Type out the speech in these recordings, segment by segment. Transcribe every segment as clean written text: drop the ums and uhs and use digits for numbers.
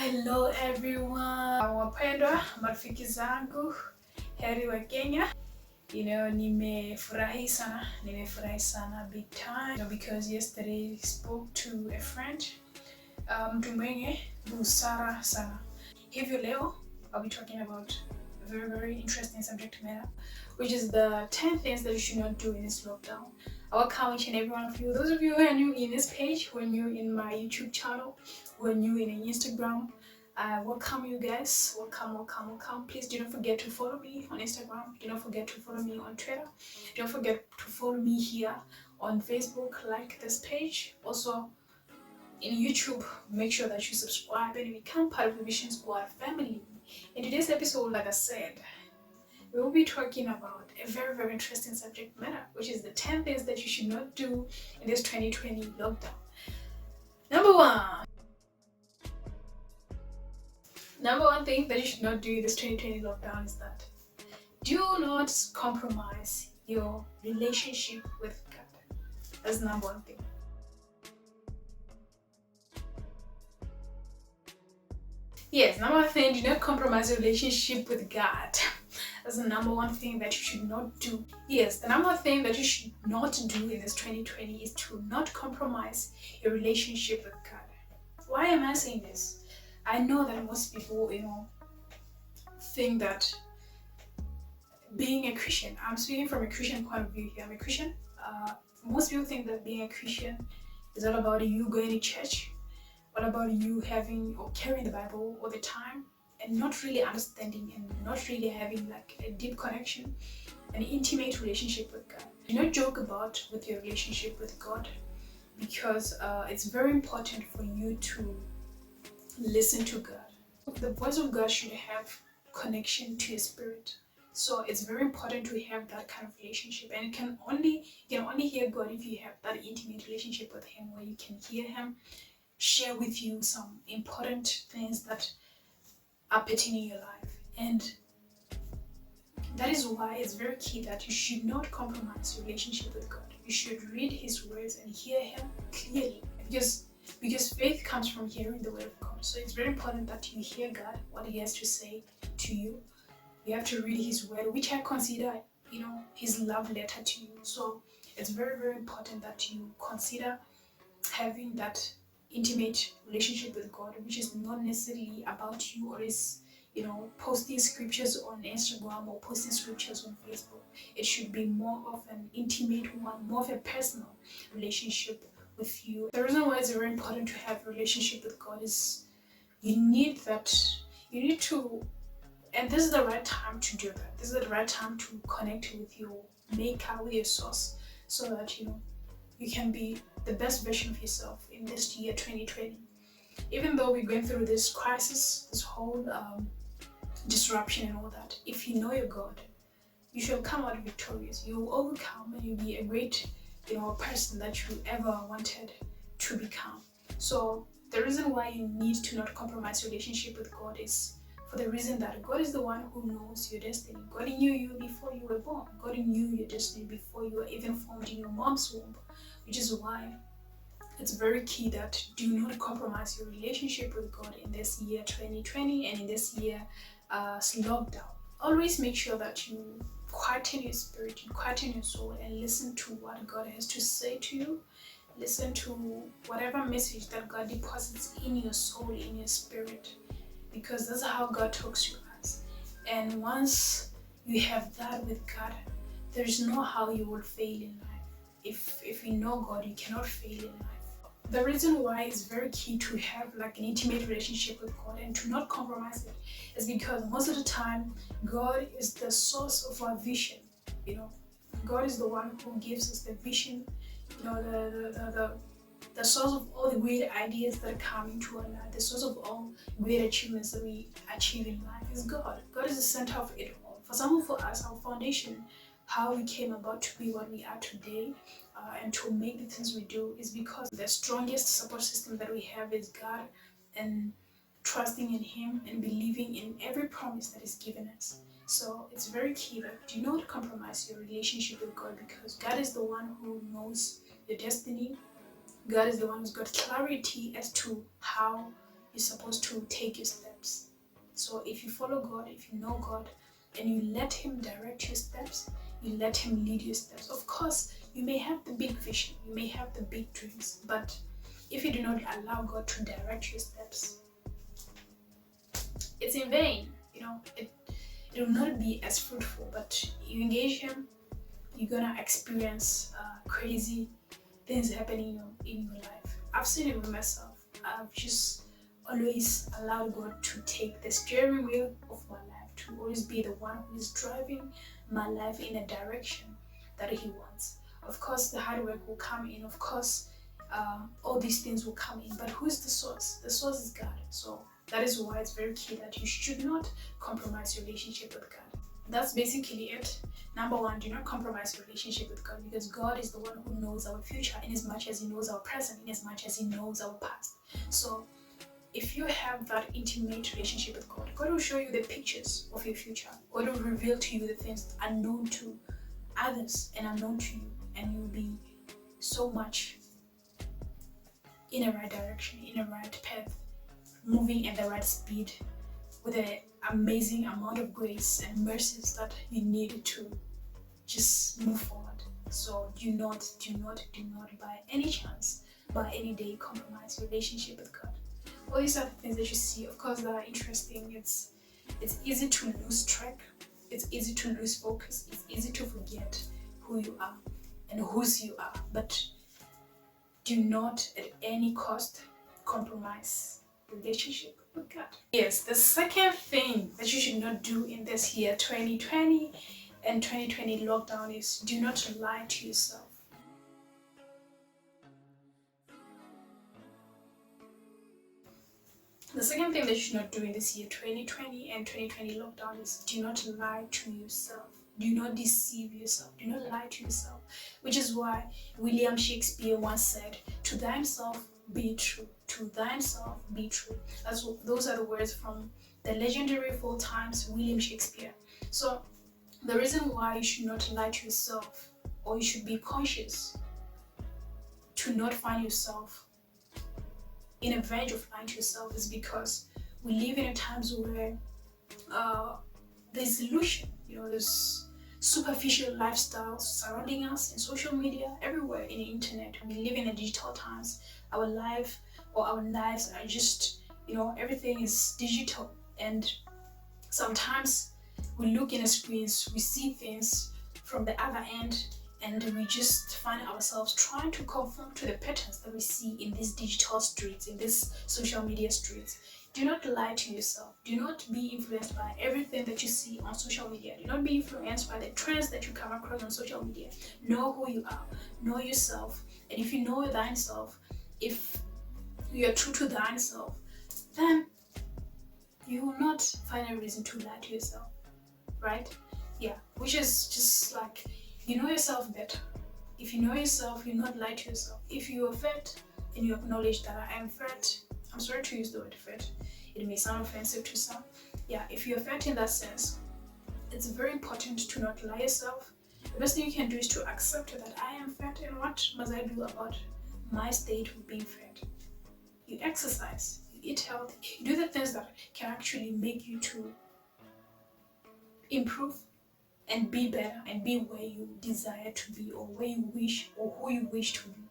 Hello everyone. Wapendwa marafiki zangu, heri wa Kenya. Nimefurahi sana big time because yesterday I spoke to a friend, mtu mwenye busara sana. Hivyo leo I'll be talking about a very interesting subject matter, which is the 10 things that you should not do in this lockdown. I welcome each and every one of you. Those of you who are new in this page, who are new in my YouTube channel, who are new in Instagram, welcome you guys. Welcome. Please do not forget to follow me on Instagram. Do not forget to follow me on Twitter. Don't forget to follow me here on Facebook. Like this page. Also, in YouTube, make sure that you subscribe and become part of the Vision Squad family. In today's episode, like I said, we will be talking about a very interesting subject matter, which is the 10 things that you should not do in this 2020 lockdown. Number one thing that you should not do in this 2020 lockdown is that do not compromise your relationship with God. That's number one thing. Yes, number one thing, do not compromise your relationship with God. That's the number one thing that you should not do. Yes, the number one thing that you should not do in this 2020 is to not compromise your relationship with God. Why am I saying this? I know that most people, think that being a Christian, I'm speaking from a Christian point of view here. I'm a Christian. Most people think that being a Christian is all about you going to church, all about you having or carrying the Bible all the time, and not really understanding and not really having like a deep connection, an intimate relationship with God. Do not joke about with your relationship with God, because it's very important for you to listen to God. The voice of God should have connection to your spirit. So it's very important to have that kind of relationship, and you can only hear God if you have that intimate relationship with Him, where you can hear Him share with you some important things that are pertaining your life. And that is why it's very key that you should not compromise your relationship with God. You should read His words and hear Him clearly, because faith comes from hearing the word of God. So it's very important that you hear God, what He has to say to you. You have to read His word, which I consider, His love letter to you. So it's very important that you consider having that intimate relationship with God, which is not necessarily about you, or is posting scriptures on Instagram or posting scriptures on Facebook. It should be more of an intimate one, more of a personal relationship with you. The reason why it's very important to have a relationship with God is you need to, and this is the right time to do that. This is the right time to connect with your maker, with your source, so that you can be the best version of yourself in this year 2020. Even though we're going through this crisis, this whole disruption and all that, if you know your God, you shall come out victorious. You will overcome, and you'll be a great person that you ever wanted to become. So the reason why you need to not compromise your relationship with God is for the reason that God is the one who knows your destiny. God knew you before you were born. God knew your destiny before you were even formed in your mom's womb, which is why it's very key that do not compromise your relationship with God in this year 2020 and in this year lockdown. Always make sure that you quieten your spirit, you quieten your soul, and listen to what God has to say to you. Listen to whatever message that God deposits in your soul, in your spirit, because that's how God talks to us. And once you have that with God, there's no how you will fail in life. If you know God, you cannot fail in life. The reason why it's very key to have like an intimate relationship with God and to not compromise it is because most of the time God is the source of our vision. God is the one who gives us the vision, the source of all the great ideas that come into our life, the source of all great achievements that we achieve in life is God. God is the center of it all. For us, our foundation, how we came about to be what we are today, and to make the things we do, is because the strongest support system that we have is God, and trusting in Him and believing in every promise that is given us. So it's very key that do not compromise your relationship with God, because God is the one who knows your destiny. God is the one who's got clarity as to how you're supposed to take your steps. So if you follow God, if you know God, and you let Him direct your steps, you let Him lead your steps. Of course, you may have the big vision, you may have the big dreams, but if you do not allow God to direct your steps, it's in vain. It will not be as fruitful. But you engage Him, you're gonna experience crazy things happening in your life. I've seen it with myself. I've just always allowed God to take the steering wheel of my life, to always be the one who is driving my life in a direction that He wants. Of course, the hard work will come in. Of course, all these things will come in. But who is the source? The source is God. So that is why it's very key that you should not compromise your relationship with God. That's basically it. Number one, do not compromise your relationship with God, because God is the one who knows our future in as much as He knows our present, in as much as He knows our past. So if you have that intimate relationship with God, God will show you the pictures of your future. God will reveal to you the things unknown to others and unknown to you, and you'll be so much in the right direction, in the right path, moving at the right speed, with an amazing amount of grace and mercies that you need to just move forward. So do not by any chance, by any day, compromise your relationship with God. All these are the things that you see, of course, that are interesting. It's easy to lose track, it's easy to lose focus, it's easy to forget who you are and whose you are, but do not at any cost compromise relationship with God. Yes, the second thing that you should not do in this year 2020 and 2020 lockdown is do not lie to yourself. The second thing that you should not do in this year 2020 and 2020 lockdown is do not lie to yourself. Do not deceive yourself. Do not lie to yourself. Which is why William Shakespeare once said, "To thyself be true. To thyself be true." Those are the words from the legendary 4 times William Shakespeare. So the reason why you should not lie to yourself, or you should be conscious to not find yourself in a verge of lying to yourself, is because we live in a times where there's illusion, there's superficial lifestyles surrounding us in social media, everywhere in the internet. We live in a digital times. Our lives are just, everything is digital, and sometimes we look in the screens, we see things from the other end, and we just find ourselves trying to conform to the patterns that we see in these digital streets, in these social media streets. Do not lie to yourself. Do not be influenced by everything that you see on social media. Do not be influenced by the trends that you come across on social media. Know who you are. Know yourself. And if you know thyself, if you are true to thyself, then you will not find a reason to lie to yourself. Right? Yeah. Which is just like, you know yourself better. If you know yourself, you not lie to yourself. If you are fat and you acknowledge that I am fat, I'm sorry to use the word fat, it may sound offensive to some. Yeah, if you're fat in that sense, it's very important to not lie yourself. The best thing you can do is to accept that I am fat, and what must I do about my state of being fat? You exercise, you eat healthy, you do the things that can actually make you to improve and be better and be where you desire to be, or where you wish, or who you wish to be.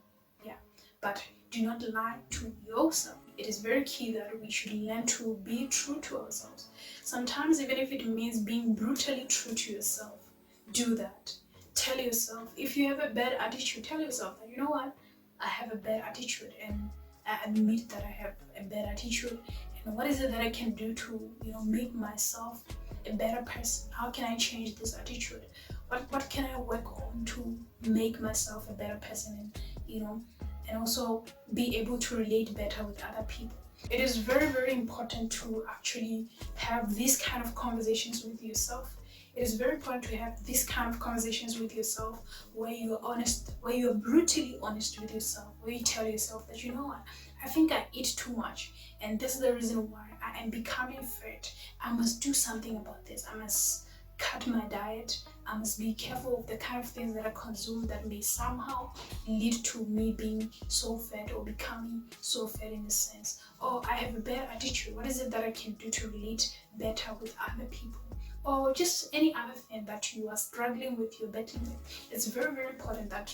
Yeah, but do not lie to yourself. It is very key that we should learn to be true to ourselves. Sometimes, even if it means being brutally true to yourself, do that. Tell yourself, if you have a bad attitude, tell yourself that, you know what, I have a bad attitude, and I admit that I have a bad attitude, and what is it that I can do to, make myself a better person? How can I change this attitude? What can I work on to make myself a better person, and also be able to relate better with other people? It is very, very important to actually have these kind of conversations with yourself. It is very important to have these kind of conversations with yourself, where you are honest, where you are brutally honest with yourself, where you tell yourself that, you know what, I think I eat too much, and this is the reason why I am becoming fat. I must do something about this. I must cut my diet. I must be careful of the kind of things that I consume that may somehow lead to me being so fat or becoming so fat in a sense. Or I have a bad attitude. What is it that I can do to relate better with other people? Or just any other thing that you are struggling with, you're battling with. It's very, very important that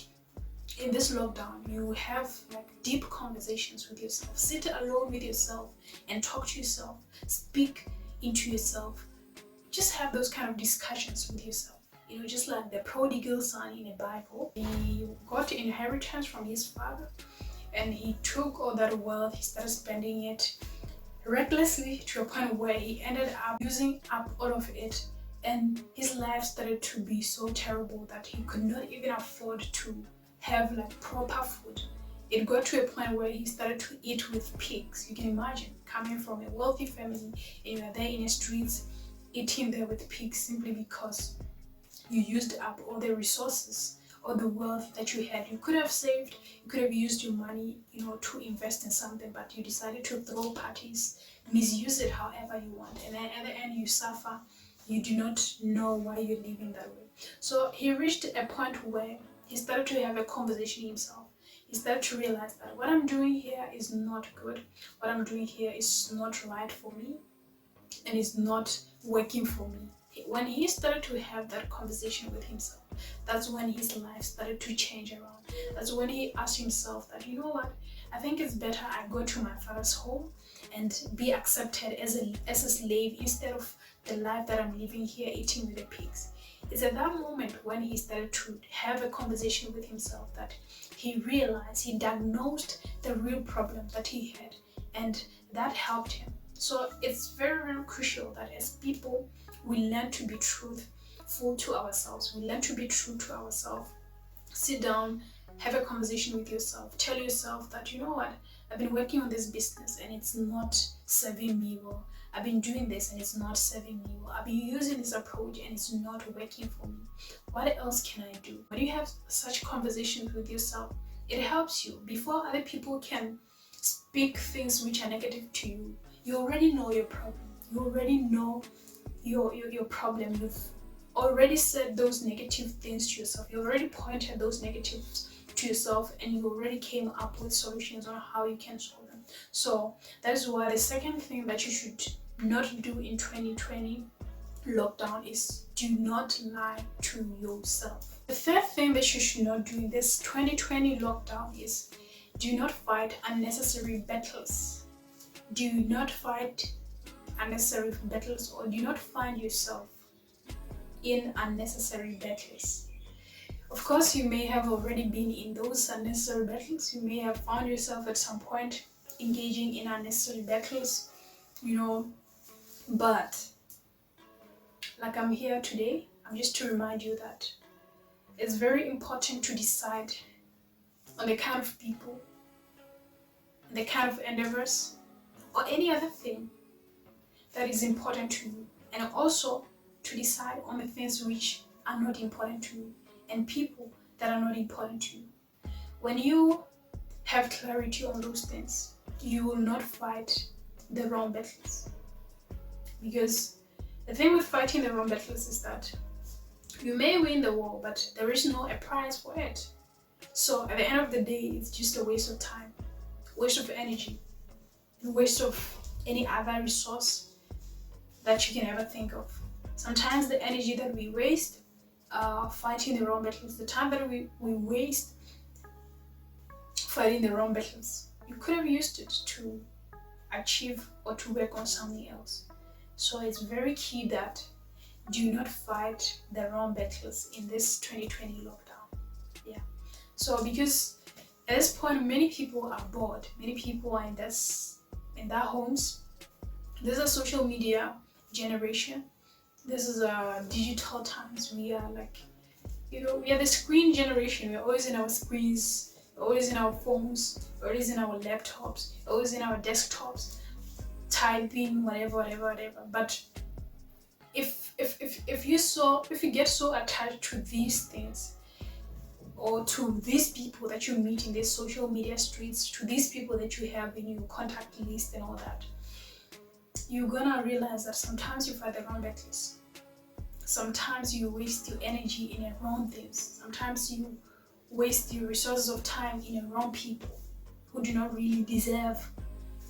in this lockdown you have like deep conversations with yourself. Sit alone with yourself and talk to yourself. Speak into yourself. Just have those kind of discussions with yourself. Just like the prodigal son in the Bible. He got inheritance from his father and he took all that wealth, he started spending it recklessly to a point where he ended up using up all of it, and his life started to be so terrible that he could not even afford to have like proper food. It got to a point where he started to eat with pigs. You can imagine coming from a wealthy family and you are there in the streets eating there with pigs simply because you used up all the resources or the wealth that you had. You could have saved, you could have used your money, to invest in something, but you decided to throw parties, misuse it however you want, and then at the end you suffer. You do not know why you're living that way. So he reached a point where he started to have a conversation himself. He started to realize that what I'm doing here is not good. What I'm doing here is not right for me and is not working for me. When he started to have that conversation with himself, that's when his life started to change around. That's when he asked himself that, you know what, I think it's better I go to my father's home and be accepted as a slave instead of the life that I'm living here eating with the pigs. It's at that moment when he started to have a conversation with himself that he realized, he diagnosed the real problem that he had, and that helped him. So it's very, very crucial that as people, we learn to be truthful to ourselves. We learn to be true to ourselves. Sit down, have a conversation with yourself. Tell yourself that, you know what, I've been working on this business and it's not serving me well. I've been doing this and it's not serving me well. I've been using this approach and it's not working for me. What else can I do? When you have such conversations with yourself, it helps you. Before other people can speak things which are negative to you, you already know your problem. You already know your problem. You've already said those negative things to yourself. You already pointed those negatives to yourself and you already came up with solutions on how you can solve them. So that is why the second thing that you should not do in 2020 lockdown is do not lie to yourself. The third thing that you should not do in this 2020 lockdown is do not fight unnecessary battles. Do not fight unnecessary battles, or do not find yourself in unnecessary battles. Of course, you may have already been in those unnecessary battles. You may have found yourself at some point engaging in unnecessary battles, but like I'm here today, I'm just to remind you that it's very important to decide on the kind of people, the kind of endeavors, or any other thing that is important to you, and also to decide on the things which are not important to you and people that are not important to you. When you have clarity on those things, you will not fight the wrong battles. Because the thing with fighting the wrong battles is that you may win the war, but there is no a prize for it. So at the end of the day, it's just a waste of time, waste of energy, and waste of any other resource that you can ever think of. Sometimes the energy that we waste fighting the wrong battles, the time that we waste fighting the wrong battles, you could have used it to achieve or to work on something else. So it's very key that do not fight the wrong battles in this 2020 lockdown. Yeah. So because at this point, many people are bored. Many people are in their homes. This is a social media generation. This is a digital times. We are we are the screen generation. We're always in our screens, we're always in our phones, we're always in our laptops, we're always in our desktops, typing, whatever. But if you get so attached to these things, or to these people that you meet in these social media streets, to these people that you have in your contact list and all that, you're gonna realize that sometimes you fight the wrong battles. Sometimes you waste your energy in the wrong things. Sometimes you waste your resources of time in the wrong people who do not really deserve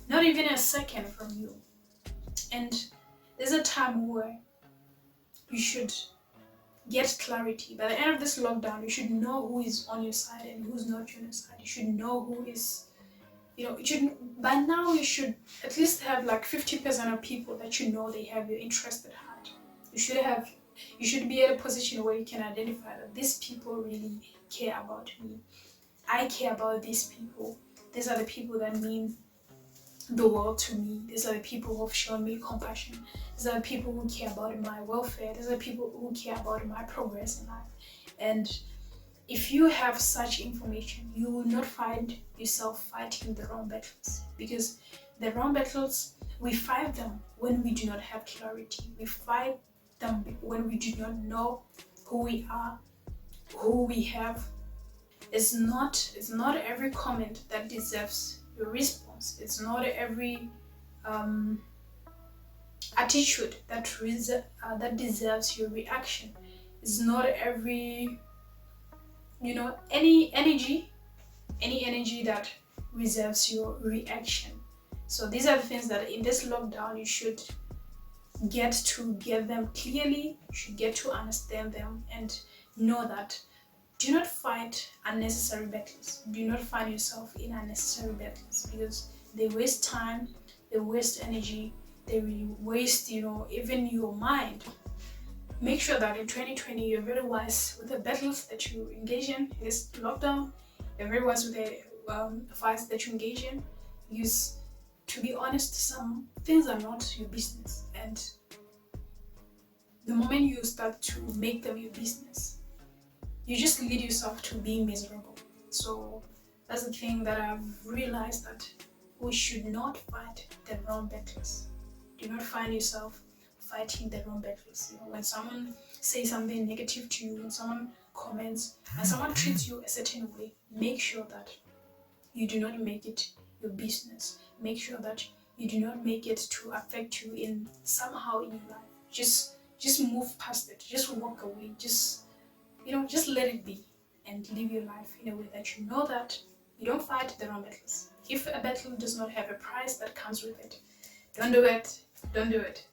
not even a second from you. And there's a time where you should get clarity. By the end of this lockdown, you should know who is on your side and who's not on your side. You should know who is, you should, by now you should at least have like 50% of people that you know they have your interest at heart. You should be at a position where you can identify that these people really care about me. I care about these people. These are the people that mean the world to me. These are the people who have shown me compassion. These are the people who care about my welfare. These are the people who care about my progress in life. And if you have such information, you will not find yourself fighting the wrong battles, because the wrong battles, we fight them when we do not have clarity. We fight them when we do not know who we are, who we have. It's not every comment that deserves your response. It's not every attitude that deserves your reaction. It's not every any energy that reserves your reaction. So these are the things that in this lockdown you should get them clearly. You should get to understand them and know that do not fight unnecessary battles. Do not find yourself in unnecessary battles, because they waste time, they waste energy, they waste, even your mind. Make sure that in 2020 you're very wise with the battles that you engage in this lockdown. You're very wise with the fights that you engage in, because to be honest, some things are not your business, and the moment you start to make them your business, you just lead yourself to being miserable. So that's the thing that I've realized, that we should not fight the wrong battles. Do not find yourself fighting the wrong battles. When someone says something negative to you, when someone comments, and someone treats you a certain way, make sure that you do not make it your business. Make sure that you do not make it to affect you in somehow in your life. Just move past it. Just walk away. Just let it be and live your life in a way that you know that you don't fight the wrong battles. If a battle does not have a price that comes with it, don't do it. Don't do it.